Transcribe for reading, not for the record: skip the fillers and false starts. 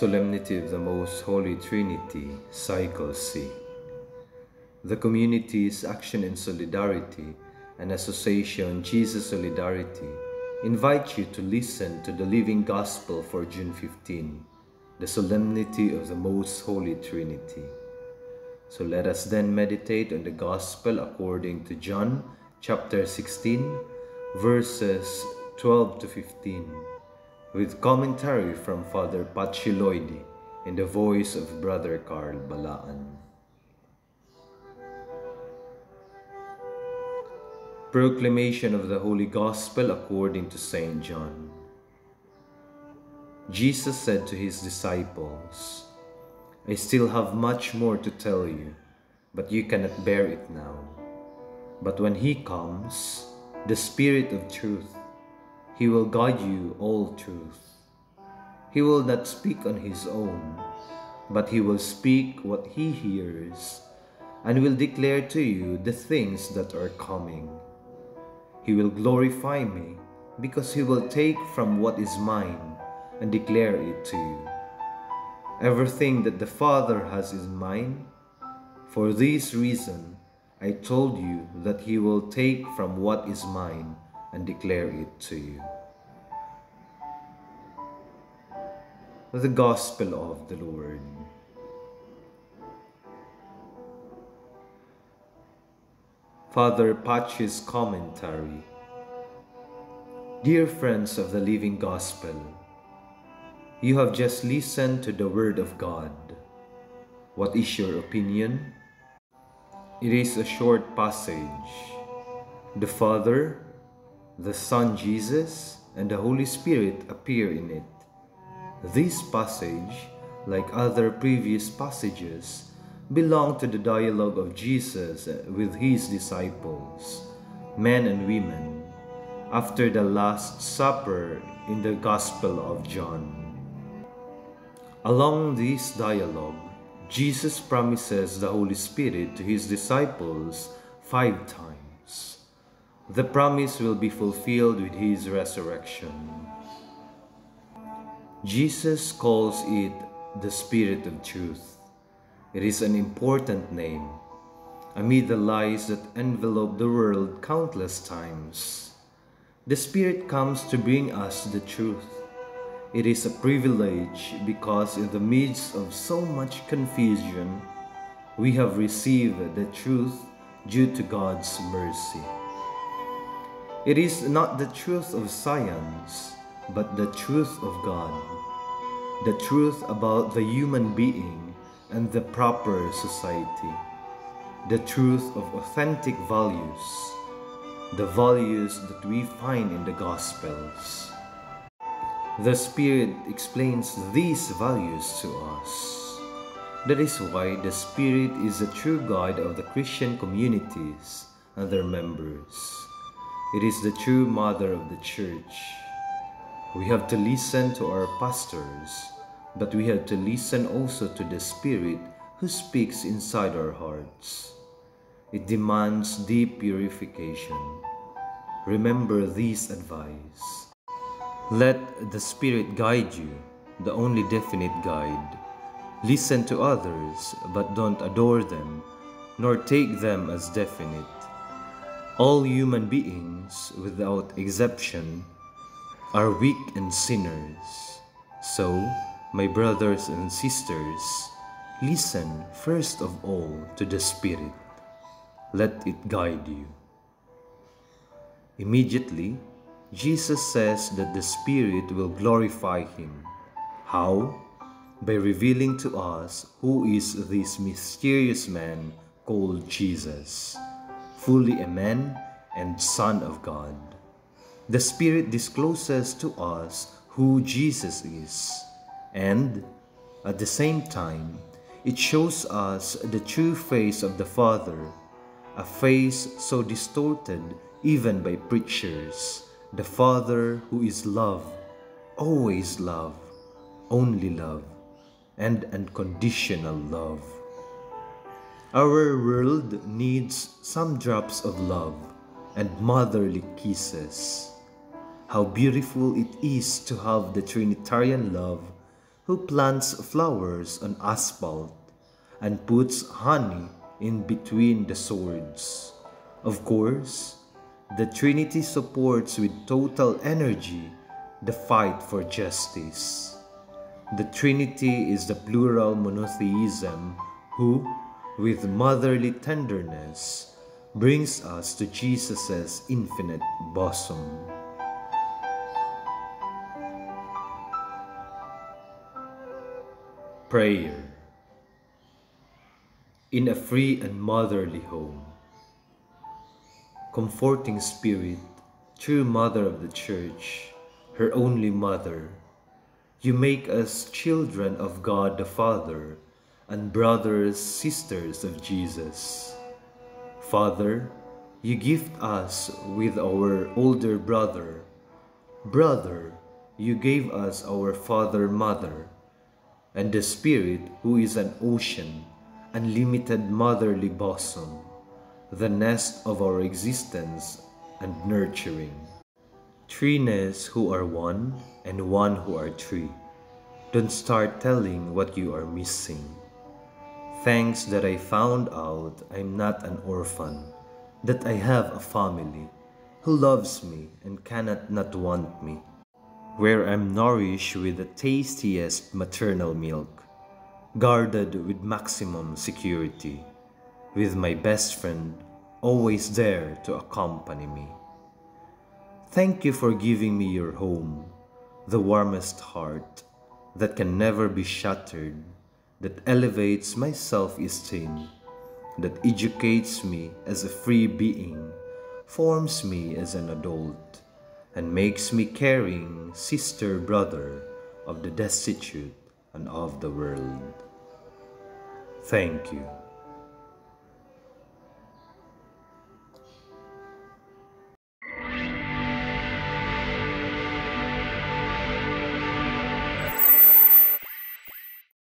Solemnity of the Most Holy Trinity, Cycle C. The community's Action in Solidarity and Association Jesus Solidarity invite you to listen to the Living Gospel for June 15, the Solemnity of the Most Holy Trinity. So let us then meditate on the Gospel according to John chapter 16, verses 12 to 15, with commentary from Father Pachi Loidi in the voice of Brother Carl Balaan. Proclamation of the Holy Gospel according to St. John. Jesus said to his disciples, "I still have much more to tell you, but you cannot bear it now. But when he comes, the Spirit of truth, he will guide you all truth. He will not speak on his own, but he will speak what he hears, and will declare to you the things that are coming. He will glorify me, because he will take from what is mine and declare it to you. Everything that the Father has is mine. For this reason, I told you that he will take from what is mine and declare it to you." The Gospel of the Lord. Father Pachi's commentary. Dear friends of the Living Gospel, you have just listened to the Word of God. What is your opinion? It is a short passage. The Father, the Son Jesus, and the Holy Spirit appear in it. This passage, like other previous passages, belong to the dialogue of Jesus with his disciples, men and women, after the Last Supper in the Gospel of John. Along this dialogue, Jesus promises the Holy Spirit to his disciples 5 times. The promise will be fulfilled with his resurrection. Jesus calls it the Spirit of Truth. It is an important name, amid the lies that envelop the world countless times. The Spirit comes to bring us the truth. It is a privilege because in the midst of so much confusion, we have received the truth due to God's mercy. It is not the truth of science, but the truth of God, the truth about the human being and the proper society, the truth of authentic values, the values that we find in the Gospels. The Spirit explains these values to us. That is why the Spirit is the true guide of the Christian communities and their members. It is the true mother of the Church. We have to listen to our pastors, but we have to listen also to the Spirit who speaks inside our hearts. It demands deep purification. Remember this advice. Let the Spirit guide you, the only definite guide. Listen to others, but don't adore them, nor take them as definite. All human beings, without exception, are weak and sinners. So, my brothers and sisters, listen first of all to the Spirit. Let it guide you. Immediately, Jesus says that the Spirit will glorify him. How? By revealing to us who is this mysterious man called Jesus, fully a man and Son of God. The Spirit discloses to us who Jesus is, and at the same time, it shows us the true face of the Father, a face so distorted even by preachers. The Father who is love, always love, only love, and unconditional love. Our world needs some drops of love and motherly kisses. How beautiful it is to have the Trinitarian love who plants flowers on asphalt and puts honey in between the swords. Of course, the Trinity supports with total energy the fight for justice. The Trinity is the plural monotheism who, with motherly tenderness, brings us to Jesus' infinite bosom. Prayer. In a free and motherly home, comforting Spirit, true Mother of the Church, her only Mother, you make us children of God the Father and brothers, sisters of Jesus. Father, you gift us with our older brother. Brother, you gave us our Father, Mother, and the Spirit who is an ocean, unlimited motherly bosom, the nest of our existence and nurturing. Threeness who are one and one who are three. Don't start telling what you are missing. Thanks that I found out I'm not an orphan, that I have a family who loves me and cannot not want me, where I'm nourished with the tastiest maternal milk, guarded with maximum security, with my best friend always there to accompany me. Thank you for giving me your home, the warmest heart that can never be shattered, that elevates my self-esteem, that educates me as a free being, forms me as an adult, and makes me caring sister brother of the destitute and of the world. Thank you.